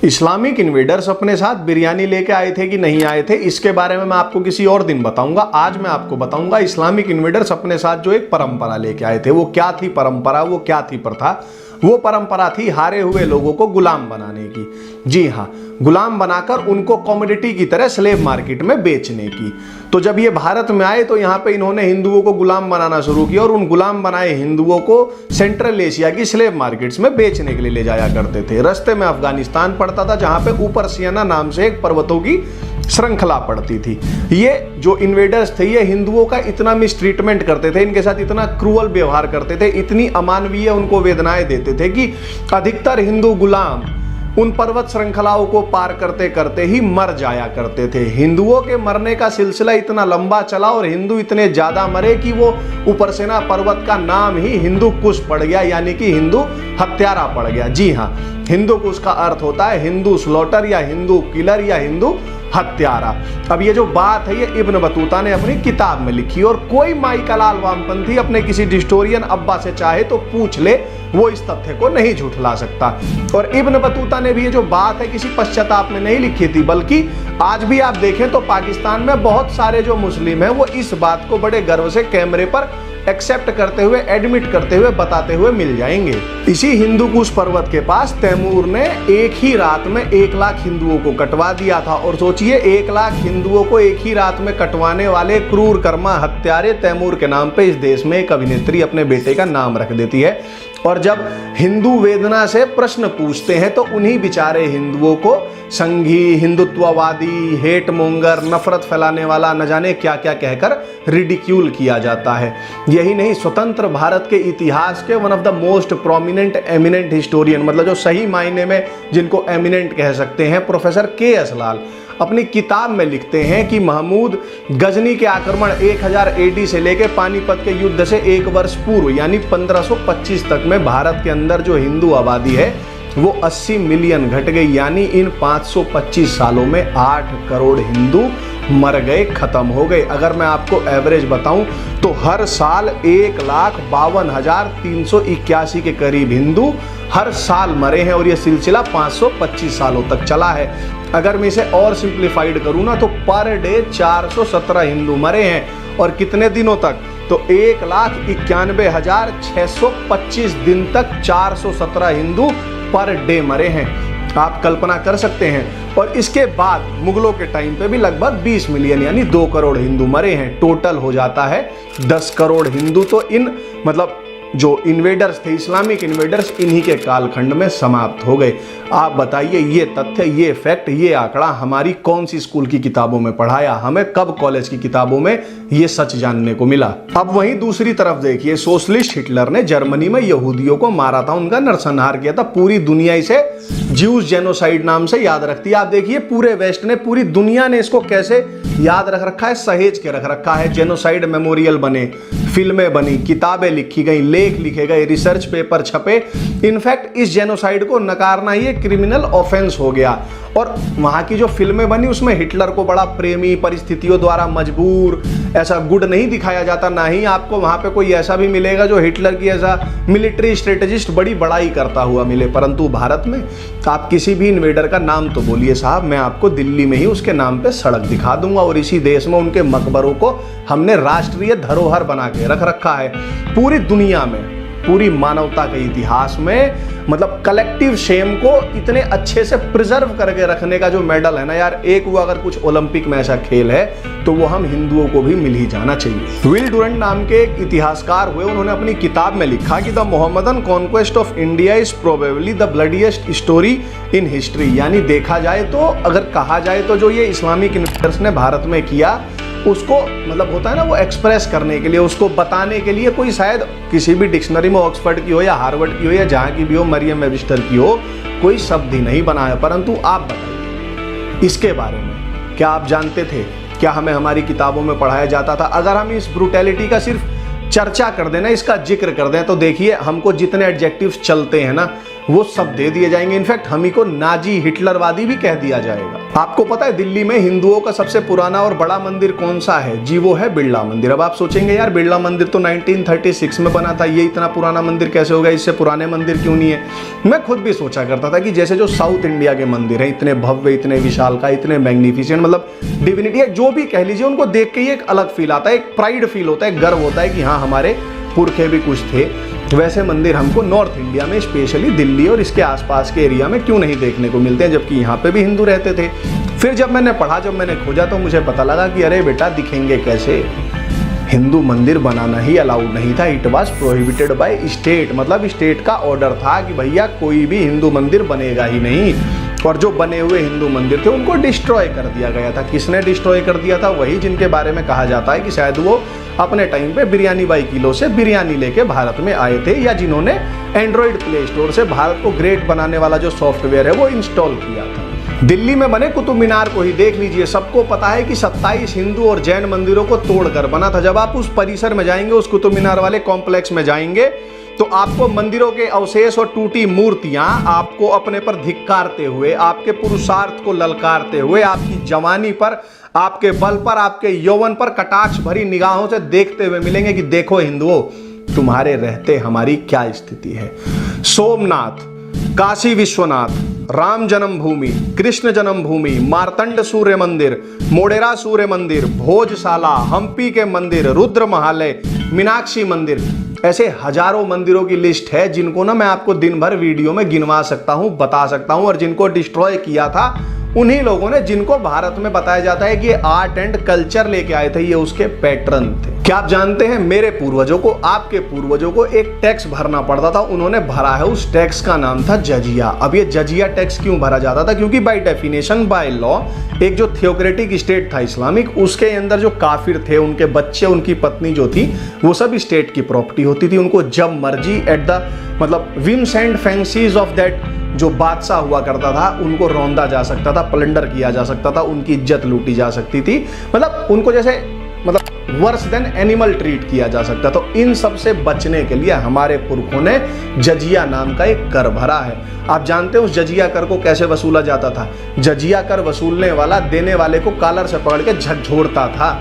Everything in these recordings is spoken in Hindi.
इस्लामिक इन्वेडर्स अपने साथ बिरयानी लेके आए थे कि नहीं आए थे, इसके बारे में मैं आपको किसी और दिन बताऊंगा। आज मैं आपको बताऊंगा इस्लामिक इन्वेडर्स अपने साथ जो एक परंपरा लेके आए थे। वो क्या थी परंपरा, वो क्या थी प्रथा? वो परंपरा थी हारे हुए लोगों को गुलाम बनाने की। जी हाँ, गुलाम बनाकर उनको कमोडिटी की तरह स्लेव मार्केट में बेचने की। तो जब ये भारत में आए तो यहाँ पे इन्होंने हिंदुओं को गुलाम बनाना शुरू किया और उन गुलाम बनाए हिंदुओं को सेंट्रल एशिया की स्लेव मार्केट्स में बेचने के लिए ले जाया करते थे। रास्ते में अफगानिस्तान पड़ता था जहाँ पे ऊपर सियाना नाम से एक पर्वतों की श्रृंखला पड़ती थी। ये जो इन्वेडर्स थे ये हिंदुओं का इतना मिसट्रीटमेंट करते थे, इनके साथ इतना क्रूअल व्यवहार करते थे, इतनी अमानवीय उनको वेदनाएं देते थे कि अधिकतर हिंदू गुलाम उन पर्वत श्रृंखलाओं को पार करते करते ही मर जाया करते थे। हिंदुओं के मरने का सिलसिला इतना लंबा चला और हिंदू इतने ज्यादा मरे कि वो ऊपर से ना पर्वत का नाम ही हिंदू कुश पड़ गया, यानी कि हिंदू हत्यारा पड़ गया। जी हाँ, हिंदू कुश का अर्थ होता है हिंदू स्लॉटर या हिंदू किलर या हिंदू हत्यारा। अब ये जो बात है ये इब्न बतूता ने अपनी किताब में लिखी और कोई माइकलाल वामपंथी अपने किसी हिस्टोरियन अब्बा से चाहे तो पूछ ले, वो इस तथ्य को नहीं झुठला सकता। और इब्न बतूता ने भी ये जो बात है किसी पश्चाताप में नहीं लिखी थी, बल्कि आज भी आप देखें तो पाकिस्तान में बहुत सारे जो मुस्लिम हैं वो इस बात को बड़े गर्व से कैमरे पर एक्सेप्ट करते हुए, एडमिट करते हुए, बताते हुए मिल जाएंगे। इसी हिंदू कुश पर्वत के पास तैमूर ने एक ही रात में 1 लाख हिंदुओं को कटवा दिया था। और सोचिए 1 लाख हिंदुओं को एक ही रात में कटवाने वाले क्रूर कर्मा हत्यारे तैमूर के नाम पे इस देश में एक अभिनेत्री अपने बेटे का नाम रख देती है। और जब हिंदू वेदना से प्रश्न पूछते हैं तो उन्हीं बेचारे हिंदुओं को संघी, हिंदुत्ववादी, हेट मोंगर, नफरत फैलाने वाला न जाने क्या क्या कहकर रिडिक्यूल किया जाता है। यही नहीं, स्वतंत्र भारत के इतिहास के one of the most prominent eminent historian, मतलब जो सही मायने में जिनको एमिनेंट कह सकते हैं, प्रोफेसर के.एस. लाल अपनी किताब में लिखते हैं कि महमूद गजनी के आक्रमण 1000 AD से लेकर पानीपत के युद्ध से 1 वर्ष पूर्व यानी 1525 तक में भारत के अंदर जो हिंदू आबादी है वो 80 मिलियन घट गई। यानी इन 525 सालों में 8 करोड़ हिंदू मर गए, खत्म हो गए। अगर मैं आपको एवरेज बताऊं तो हर साल 1,52,381 के करीब हिंदू हर साल मरे हैं और यह सिलसिला 525 सालों तक चला है। अगर मैं इसे और सिंप्लीफाइड करूं ना तो पर डे 417 हिंदू मरे हैं। और कितने दिनों तक? तो 1,91,625 दिन तक 417 हिंदू पर डे मरे हैं। आप कल्पना कर सकते हैं। और इसके बाद मुगलों के टाइम पे भी लगभग 20 मिलियन यानी 2 करोड़ हिंदू मरे हैं। टोटल हो जाता है 10 करोड़ हिंदू। तो इन मतलब जो इन्वेडर्स थे, इस्लामिक इन्वेडर्स, इन्हीं के कालखंड में समाप्त हो गए। आप बताइए ये तथ्य, ये फैक्ट, ये आंकड़ा हमारी कौन सी स्कूल की किताबों में पढ़ाया? हमें कब कॉलेज की किताबों में ये सच जानने को मिला? अब वहीं दूसरी तरफ देखिए, सोशलिस्ट हिटलर ने जर्मनी में यहूदियों को मारा था, उनका नरसंहार किया था। पूरी दुनिया इसे ज्यूज जेनोसाइड नाम से याद रखती है। आप देखिए पूरे वेस्ट ने, पूरी दुनिया ने इसको कैसे याद रख रखा है, सहेज के रख रखा है। जेनोसाइड मेमोरियल बने, फिल्में बनी, किताबें लिखी गई, लेख लिखे गए, रिसर्च पेपर छपे। इनफैक्ट इस जेनोसाइड को नकारना ही एक क्रिमिनल ऑफेंस हो गया। और वहां की जो फिल्में बनी उसमें हिटलर को बड़ा प्रेमी, परिस्थितियों द्वारा मजबूर, ऐसा गुड नहीं दिखाया जाता। ना ही आपको वहां पे कोई ऐसा भी मिलेगा जो हिटलर की ऐसा मिलिट्री स्ट्रेटेजिस्ट बड़ी बड़ाई करता हुआ मिले। परंतु भारत में आप किसी भी इन्वेडर का नाम तो बोलिए साहब, मैं आपको दिल्ली में ही उसके नाम पे सड़क दिखा दूंगा। और इसी देश में उनके मकबरों को हमने राष्ट्रीय धरोहर बना के रख रखा है। पूरी दुनिया में, पूरी मानवता के इतिहास में, मतलब कलेक्टिव शेम को इतने अच्छे से प्रिजर्व करके रखने का जो मेडल है ना यार, एक वो अगर कुछ ओलंपिक में ऐसा खेल है तो वो हम हिंदुओं को भी मिल ही जाना चाहिए। विल डुरंट नाम के एक इतिहासकार हुए, उन्होंने अपनी किताब में लिखा कि the Mohammedan conquest of India is probably the bloodiest story in history. यानी देखा जाए तो, अगर कहा जाए तो जो ये इस्लामिक इन्वेडर्स ने भारत में किया उसको, मतलब होता है ना, वो एक्सप्रेस करने के लिए, उसको बताने के लिए कोई शायद किसी भी डिक्शनरी में ऑक्सफर्ड की हो या हार्वर्ड की हो या जहाँ की भी हो, मरियम वेबस्टर की हो, कोई शब्द ही नहीं बनाया। परंतु आप बताइए इसके बारे में, क्या आप जानते थे? क्या हमें हमारी किताबों में पढ़ाया जाता था? अगर हम इस ब्रूटैलिटी का सिर्फ चर्चा कर देना, इसका जिक्र कर दें, तो देखिए हमको जितने एडजेक्टिव्स चलते हैं ना, वो सब दे दिए जाएंगे। इनफैक्ट हम ही को नाजी हिटलरवादी भी कह दिया जाएगा। आपको पता है दिल्ली में हिंदुओं का सबसे पुराना और बड़ा मंदिर कौन सा है जी? वो है बिरला मंदिर। अब आप सोचेंगे यार बिरला मंदिर तो 1936 में बना था, ये इतना पुराना मंदिर कैसे होगा, इससे पुराने मंदिर क्यों नहीं है? मैं खुद भी सोचा करता था कि जैसे जो साउथ इंडिया के मंदिर हैं इतने भव्य, इतने विशालकाय, इतने मैग्निफिसेंट, मतलब डिविनिटी है जो भी कह लीजिए, उनको देख के ही एक अलग फील आता है, एक प्राइड फील होता है, गर्व होता है कि हाँ हमारे पुरखे भी कुछ थे। वैसे मंदिर हमको नॉर्थ इंडिया में स्पेशली दिल्ली और इसके आसपास के एरिया में क्यों नहीं देखने को मिलते हैं, जबकि यहाँ पे भी हिंदू रहते थे। फिर जब मैंने पढ़ा, जब मैंने खोजा तो मुझे पता लगा कि अरे बेटा दिखेंगे कैसे, हिंदू मंदिर बनाना ही अलाउड नहीं था। It was prohibited by state, मतलब स्टेट का ऑर्डर था कि भैया कोई भी हिंदू मंदिर बनेगा ही नहीं। और जो बने हुए हिंदू मंदिर थे उनको डिस्ट्रॉय कर दिया गया था। किसने डिस्ट्रॉय कर दिया था? वही जिनके बारे में कहा जाता है कि शायद वो अपने टाइम पे बिरयानी बाई किलो से बिरयानी लेके भारत में आए थे, या जिन्होंने एंड्रॉइड प्ले स्टोर से भारत को ग्रेट बनाने वाला जो सॉफ्टवेयर है वो इंस्टॉल किया था। दिल्ली में बने कुतुब मीनार को ही देख लीजिए, सबको पता है कि 27 हिंदू और जैन मंदिरों को तोड़कर बना था। जब आप उस परिसर में जाएंगे, उस कुतुब मीनार वाले कॉम्प्लेक्स में जाएंगे, तो आपको मंदिरों के अवशेष और टूटी मूर्तियां आपको अपने पर धिक्कारते हुए, आपके पुरुषार्थ को ललकारते हुए, आपकी जवानी पर, आपके बल पर, आपके यौवन पर कटाक्ष भरी निगाहों से देखते हुए मिलेंगे कि देखो हिंदुओं, तुम्हारे रहते हमारी क्या स्थिति है। सोमनाथ, काशी विश्वनाथ, राम जन्मभूमि, कृष्ण जन्मभूमि, मार्तंड सूर्य मंदिर, मोढेरा सूर्य मंदिर, भोजशाला, हम्पी के मंदिर, रुद्र महालय, मीनाक्षी मंदिर, ऐसे हजारों मंदिरों की लिस्ट है जिनको ना मैं आपको दिन भर वीडियो में गिनवा सकता हूं, बता सकता हूं। और जिनको डिस्ट्रॉय किया था उन्हीं लोगों ने, जिनको भारत में बताया जाता है कि ये आर्ट एंड कल्चर लेके आए थे, ये उसके पैटर्न थे। क्या आप जानते हैं मेरे पूर्वजों को, आपके पूर्वजों को एक टैक्स भरना पड़ता था, उन्होंने भरा है, उस टैक्स का नाम था जजिया। अब ये जजिया टैक्स क्यों भरा जाता था? क्योंकि बाय डेफिनेशन, बाय लॉ, एक जो थियोक्रेटिक स्टेट था इस्लामिक, उसके अंदर जो काफिर थे, उनके बच्चे, उनकी पत्नी जो थी, वो सब स्टेट की प्रॉपर्टी होती थी। उनको जब मर्जी एट द मतलब whims and fancies of that जो बादशाह हुआ करता था, उनको रौंदा जा सकता था, प्लंडर किया जा सकता था, उनकी इज्जत लूटी जा सकती थी, मतलब उनको जैसे मतलब वर्स देन एनिमल ट्रीट किया जा सकता। तो इन सब से बचने के लिए हमारे पुरखों ने जजिया नाम का एक कर भरा है। आप जानते हैं उस जजिया कर को कैसे वसूला जाता था? जजिया कर वसूलने वाला देने वाले को कॉलर से पकड़ के झकझोरता था,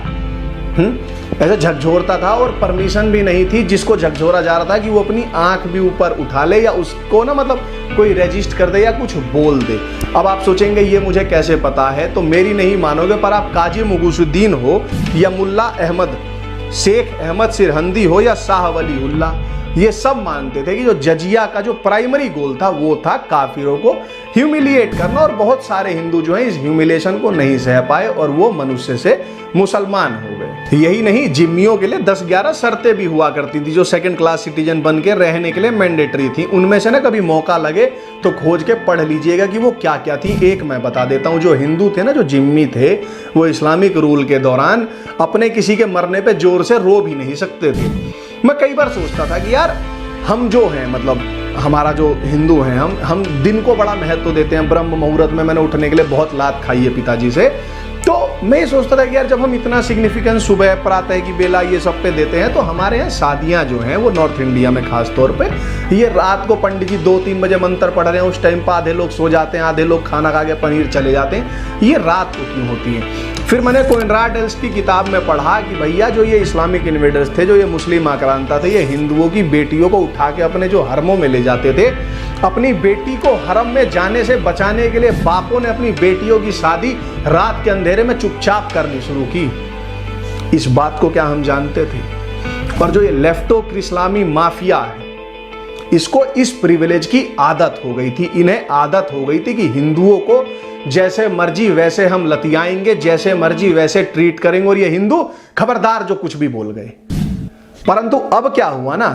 ऐसे झकझोरता था, और परमिशन भी नहीं थी जिसको झकझोरा जा रहा था कि वो अपनी आंख भी ऊपर उठा ले, या उसको ना मतलब कोई रजिस्ट कर दे या कुछ बोल दे। अब आप सोचेंगे ये मुझे कैसे पता है, तो मेरी नहीं मानोगे, पर आप काजी मुगुसुद्दीन हो या मुल्ला अहमद, शेख अहमद सिरहंदी हो या शाह वली उल्ला, ये सब मानते थे कि जो जजिया का जो प्राइमरी गोल था वो था काफिरों को ह्यूमिलिएट करना। और बहुत सारे हिंदू जो हैं इस ह्यूमिलेशन को नहीं सह पाए और वो मनुष्य से मुसलमान हो गए। यही नहीं, जिम्मियों के लिए 10-11 शर्तें भी हुआ करती थी जो सेकंड क्लास सिटीजन बन के रहने के लिए मैंडेटरी थी। उनमें से ना कभी मौका लगे तो खोज के पढ़ लीजिएगा कि वो क्या क्या थी। एक मैं बता देता हूँ, जो हिंदू थे ना, जो जिम्मी थे, वो इस्लामिक रूल के दौरान अपने किसी के मरने पे जोर से रो भी नहीं सकते थे। मैं कई बार सोचता था कि यार हम जो हैं, मतलब हमारा जो हिंदू हैं, हम दिन को बड़ा महत्व देते हैं। ब्रह्म मुहूर्त में मैंने उठने के लिए बहुत लात खाई है पिताजी से। तो मैं ये सोचता था कि यार जब हम इतना सिग्निफिकेंस सुबह प्रातः की बेला ये सब पे देते हैं, तो हमारे यहाँ शादियाँ जो हैं वो नॉर्थ इंडिया में खास तौर पे, ये रात को पंडित जी 2-3 बजे मंत्र पढ़ रहे हैं, उस टाइम पर आधे लोग सो जाते हैं, आधे लोग खाना खा के पनीर चले जाते हैं, ये रात को क्यों होती है? फिर मैंने कोनराड एल्स की किताब में पढ़ा कि भैया जो ये इस्लामिक इन्वेडर्स थे, जो ये मुस्लिम आक्रांता थे, ये हिंदुओं की बेटियों को उठा के अपने जो हरमों में ले जाते थे। अपनी बेटी को हरम में जाने से बचाने के लिए बापों ने अपनी बेटियों की शादी रात के अंधेरे में चुपचाप करनी शुरू की। इस बात को क्या हम जानते थे? पर जो ये लेफ्टो इस्लामी माफिया है, इसको इस प्रिविलेज की आदत हो गई थी। इन्हें आदत हो गई थी कि हिंदुओं को जैसे मर्जी वैसे हम लतियाएंगे, जैसे मर्जी वैसे ट्रीट करेंगे, और ये हिंदू खबरदार जो कुछ भी बोल गए। परंतु अब क्या हुआ ना,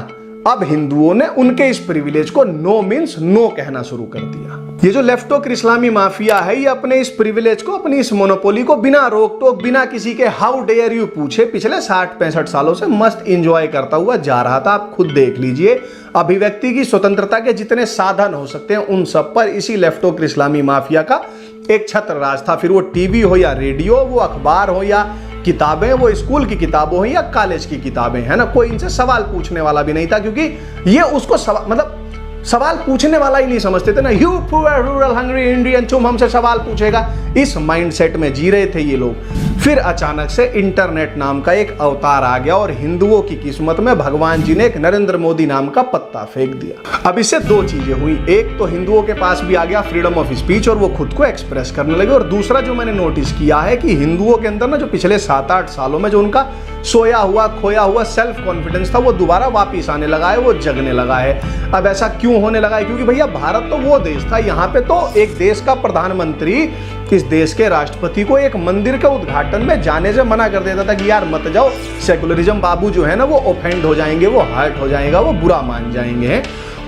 अब हिंदुओं ने उनके इस प्रिविलेज को नो मीन्स नो कहना शुरू कर दिया। ये जो लेफ्टो इस्लामी माफिया है, ये अपने इस प्रिविलेज को, अपनी इस मोनोपोली को बिना रोक टोक, बिना किसी के हाउ डेयर यू पूछे पिछले 60-65 सालों से मस्त इंजॉय करता हुआ जा रहा था। आप खुद देख लीजिए, अभिव्यक्ति की स्वतंत्रता के जितने साधन हो सकते हैं उन सब पर इसी लेफ्टो इस्लामी माफिया का एक छत्र राज था। फिर वो टीवी हो या रेडियो, वो अखबार हो या किताबें, वो स्कूल की किताबें हो या कॉलेज की किताबें, है ना, कोई इनसे सवाल पूछने वाला भी नहीं था, क्योंकि ये उसको मतलब सवाल पूछने वाला ही नहीं समझते थे ना, you poor rural hungry Indian, तुम हमसे सवाल पूछेगा, इस माइंडसेट में जी रहे थे ये लोग। फिर अचानक से इंटरनेट नाम का एक अवतार आ गया और हिंदुओं की किस्मत में भगवान जी ने एक नरेंद्र मोदी नाम का पत्ता फेंक दिया। अब इससे दो चीजें हुई, एक तो हिंदुओं के पास भी आ गया फ्रीडम ऑफ स्पीच और वो खुद को एक्सप्रेस करने लगे, और दूसरा जो मैंने नोटिस किया है कि हिंदुओं के अंदर ना जो पिछले 7-8 सालों में जो उनका सोया हुआ खोया हुआ सेल्फ कॉन्फिडेंस था वो दोबारा वापिस आने लगा है, वो जगने लगा है। अब ऐसा क्यों होने लगा है? क्योंकि भैया भारत तो वो देश था, यहाँ पे तो एक देश का प्रधानमंत्री इस देश के राष्ट्रपति को एक मंदिर के उद्घाटन में जाने से मना कर देता था कि यार मत जाओ, सेकुलरिज्म बाबू जो है ना वो ऑफेंड हो जाएंगे, वो हर्ट हो जाएगा, वो बुरा मान जाएंगे।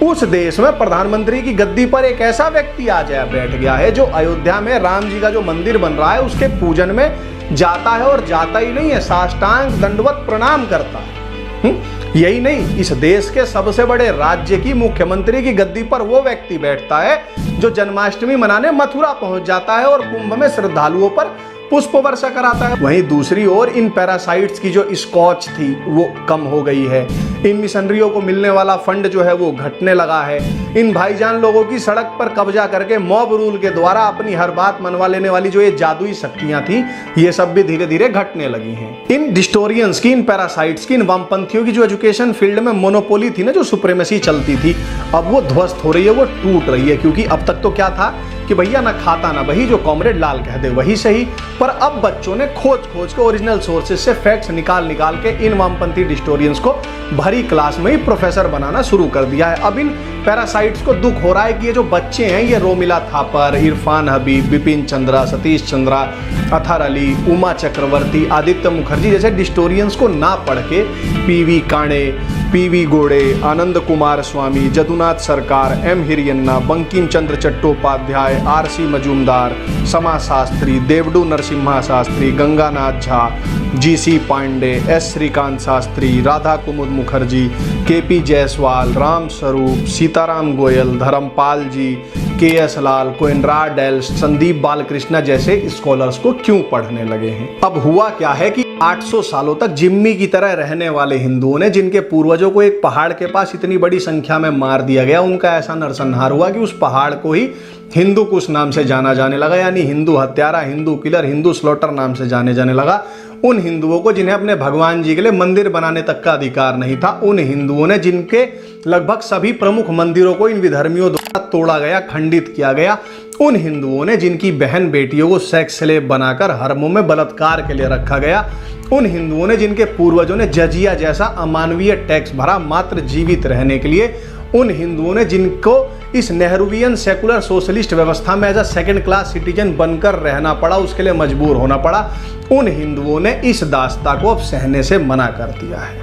उस देश में प्रधानमंत्री की गद्दी पर एक ऐसा व्यक्ति आ जाए बैठ गया है जो अयोध्या में राम जी का जो मंदिर बन रहा है उसके पूजन में जाता है, और जाता ही नहीं है, साष्टांग दंडवत प्रणाम करता है। यही नहीं, इस देश के सबसे बड़े राज्य की मुख्यमंत्री की गद्दी पर वो व्यक्ति बैठता है जो जन्माष्टमी मनाने मथुरा पहुंच जाता है और कुंभ में श्रद्धालुओं पर पुष्प वर्षा कराता है। वहीं दूसरी ओर इन पैरासाइट्स की जो स्कॉच थी वो कम हो गई है, इन मिशनरियों को मिलने वाला फंड जो है वो घटने लगा है, इन भाईजान लोगों की सड़क पर कब्जा करके मॉब रूल के द्वारा अपनी हर बात मनवा लेने वाली जो ये जादुई शक्तियां थी ये सब भी धीरे धीरे घटने लगी हैं। इन डिस्टोरियंस की, इन पैरासाइट्स की, इन वामपंथियों की जो एजुकेशन फील्ड में मोनोपोली थी ना, जो सुप्रीमेसी चलती थी, अब वो ध्वस्त हो रही है, वो टूट रही है। क्योंकि अब तक तो क्या था कि भैया ना खाता ना वही, जो कॉमरेड लाल कह दे वही सही, पर अब बच्चों ने खोज खोज के ओरिजिनल सोर्सेज से फैक्ट्स निकाल निकाल के इन वामपंथी डिस्टोरियंस को भरी क्लास में ही प्रोफेसर बनाना शुरू कर दिया है। अब इन पैरासाइट्स को दुख हो रहा है कि ये जो बच्चे हैं, ये रोमिला थापर, इरफान हबीब, बिपिन चंद्रा, सतीश चंद्रा, अथर अली, उमा चक्रवर्ती, आदित्य मुखर्जी जैसे डिस्टोरियंस को ना पढ़ के पीवी काणे, पीवी गोड़े, आनंद कुमार स्वामी, जदुनाथ सरकार, एम हिरियन्ना, बंकिम चंद्र चट्टोपाध्याय, आरसी मजूमदार, समा शास्त्री, देवडू नरसिम्हा शास्त्री, गंगानाथ झा, जीसी पांडे, एस श्रीकांत शास्त्री, राधा कुमुद मुखर्जी, केपी जायसवाल, राम स्वरूप, सीताराम गोयल, धर्मपाल जी, के.एस. लाल, कोएनराड एल्स, संदीप बालकृष्ण जैसे स्कॉलर्स को क्यों पढ़ने लगे हैं? अब हुआ क्या है कि 800 सालों तक जिम्मी की तरह रहने वाले हिंदुओं ने, जिनके पूर्वजों को एक पहाड़ के पास इतनी बड़ी संख्या में मार दिया गया, उनका ऐसा नरसंहार हुआ कि उस पहाड़ को ही हिंदू कुश नाम से जाना जाने लगा, यानी हिंदू हत्यारा, हिंदू किलर, हिंदू स्लॉटर नाम से जाने जाने लगा। उन हिंदुओं को जिन्हें अपने भगवान जी के लिए मंदिर बनाने तक का अधिकार नहीं था, उन हिंदुओं ने जिनके लगभग सभी प्रमुख मंदिरों को इन विधर्मियों द्वारा तोड़ा गया, खंडित किया गया, उन हिंदुओं ने जिनकी बहन बेटियों को सेक्स स्लेव बनाकर हरमों में बलात्कार के लिए रखा गया, उन हिंदुओं ने जिनके पूर्वजों ने जजिया जैसा अमानवीय टैक्स भरा मात्र जीवित रहने के लिए, उन हिंदुओं ने जिनको इस नेहरूवियन सेकुलर सोशलिस्ट व्यवस्था में as a second class citizen बनकर रहना पड़ा, उसके लिए मजबूर होना पड़ा, उन हिंदुओं ने इस दास्ता को अब सहने से मना कर दिया है,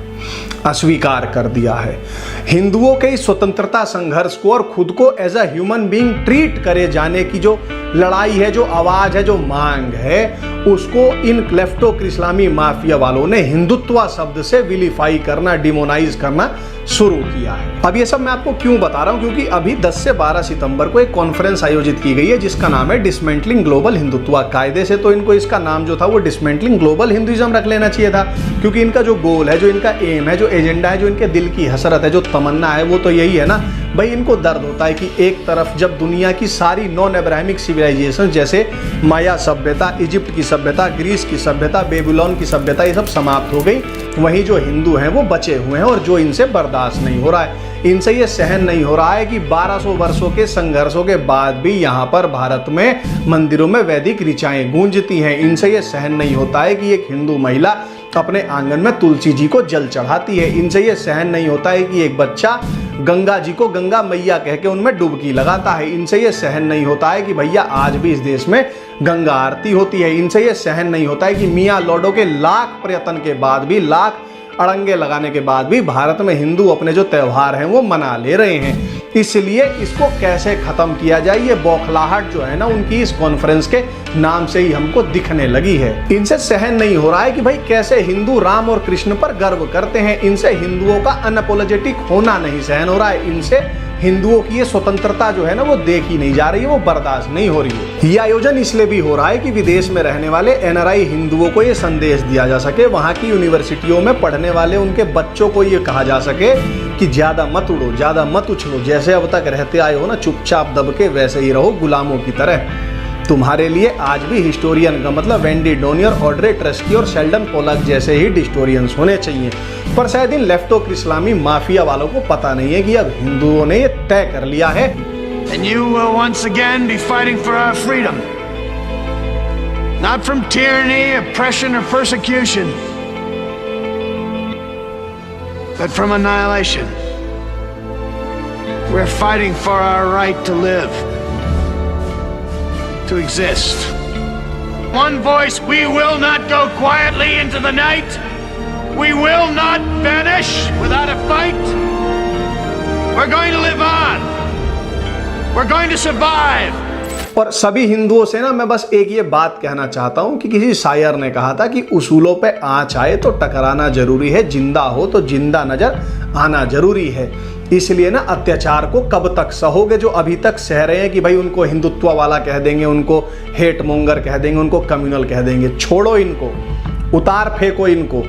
अस्वीकार कर दिया है। हिंदुओं के इस स्वतंत्रता संघर्ष को और खुद को as a human being treat करे जाने की जो लड़ाई है, जो आवाज है, जो मांग है, उसको इन लेफ्टो इस्लामी माफिया वालों ने हिंदुत्व शब्द से विलीफाई करना, डिमोनाइज करना शुरू किया है। अब ये सब मैं आपको क्यों बता रहा हूं? क्योंकि अभी 10 से 12 सितंबर को एक कॉन्फ्रेंस आयोजित की गई है जिसका नाम है डिसमेंटलिंग ग्लोबल हिंदुत्व। कायदे से तो इनको इसका नाम जो था वो डिसमेंटलिंग ग्लोबल हिंदुइज्म रख लेना चाहिए था, क्योंकि इनका जो गोल है, जो इनका एम है, जो एजेंडा है, जो इनके दिल की हसरत है, जो तमन्ना है, वो तो यही है ना भाई। इनको दर्द होता है कि एक तरफ जब दुनिया की सारी नॉन अब्राहमिक सिविलाइजेशन जैसे माया सभ्यता, इजिप्ट की सभ्यता, ग्रीस की सभ्यता, बेबीलोन की सभ्यता, ये सब समाप्त हो गई, वहीं जो हिंदू हैं वो बचे हुए हैं, और जो इनसे बर्दाश्त नहीं हो रहा है, इनसे ये सहन नहीं हो रहा है कि 1200 वर्षों के संघर्षों के बाद भी यहाँ पर भारत में मंदिरों में वैदिक ऋचाएं गूंजती हैं। इनसे ये सहन नहीं होता है कि एक हिंदू महिला अपने आंगन में तुलसी जी को जल चढ़ाती है। इनसे ये सहन नहीं होता है कि एक बच्चा गंगा जी को गंगा मैया कह के उनमें डुबकी लगाता है। इनसे ये सहन नहीं होता है कि भैया आज भी इस देश में गंगा आरती होती है। इनसे ये सहन नहीं होता है कि मियाँ लॉर्डों के लाख प्रयत्न के बाद भी, लाख अड़ंगे लगाने के बाद भी भारत में हिंदू अपने जो त्यौहार हैं वो मना ले रहे हैं। इसलिए इसको कैसे खत्म किया जाए, ये बौखलाहट जो है ना उनकी इस कॉन्फ्रेंस के नाम से ही हमको दिखने लगी है। इनसे सहन नहीं हो रहा है कि भाई कैसे हिंदू राम और कृष्ण पर गर्व करते हैं। इनसे हिंदुओं का अनअपोलोजेटिक होना नहीं सहन हो रहा है। इनसे हिंदुओं की ये स्वतंत्रता जो है ना वो देखी नहीं जा रही है, वो बर्दाश्त नहीं हो रही है। ये आयोजन इसलिए भी हो रहा है कि विदेश में रहने वाले एनआरआई हिंदुओं को ये संदेश दिया जा सके, वहाँ की यूनिवर्सिटियों में पढ़ने वाले उनके बच्चों को ये कहा जा सके कि ज़्यादा मत उड़ो, ज़्यादा मत उछलो, जैसे अब तक रहते आए हो ना चुपचाप दब के, वैसे ही रहो गुलामों की तरह। तुम्हारे लिए आज भी हिस्टोरियन का मतलब वेंडी डोनियर, ऑड्रे ट्रस्की और शेल्डन पोलक जैसे ही हिस्टोरियंस होने चाहिए। पर शायद इन लेफ्टो इस्लामी माफिया वालों को पता नहीं है कि अब हिंदुओं ने ये तय कर लिया है। And you will once again be fighting for our freedom. Not from tyranny, oppression or persecution, but from annihilation. We're fighting for our right to live, to exist. One voice, we will not go quietly into the night. We will not vanish without a fight. We're going to live on. We're going to survive. और सभी हिंदुओं से ना मैं बस एक ये बात कहना चाहता हूं कि किसी शायर ने कहा था कि उसूलों पे आँच आए तो टकराना जरूरी है, जिंदा हो तो जिंदा नजर आना जरूरी है। इसलिए ना अत्याचार को कब तक सहोगे? जो अभी तक सह रहे हैं कि भाई उनको हिंदुत्व वाला कह देंगे, उनको हेट मोंगर कह देंगे, उनको कम्युनल कह देंगे, छोड़ो इनको, उतार फेंको इनको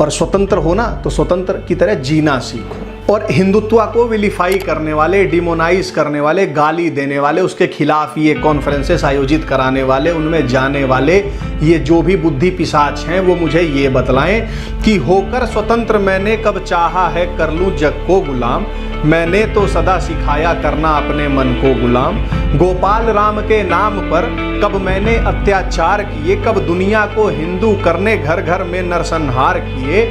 और स्वतंत्र होना तो स्वतंत्र की तरह जीना सीखो। और हिंदुत्व को विलिफाई करने वाले, डिमोनाइज करने वाले, गाली देने वाले, उसके खिलाफ ये कॉन्फ्रेंसेस आयोजित कराने वाले, उनमें जाने वाले ये जो भी बुद्धि पिशाच हैं वो मुझे ये बतलाएं कि होकर स्वतंत्र मैंने कब चाहा है कर लूं जग को गुलाम, मैंने तो सदा सिखाया करना अपने मन को गुलाम। गोपाल राम के नाम पर कब मैंने अत्याचार किए, कब दुनिया को हिंदू करने घर घर में नरसंहार किए,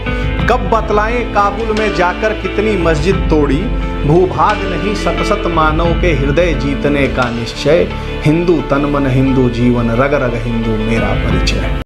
कब बतलाएं काबुल में जाकर कितनी मस्जिद तोड़ी, भूभाग नहीं सत सत मानव के हृदय जीतने का निश्चय, हिंदू तन मन हिंदू जीवन रग रग हिंदू मेरा परिचय।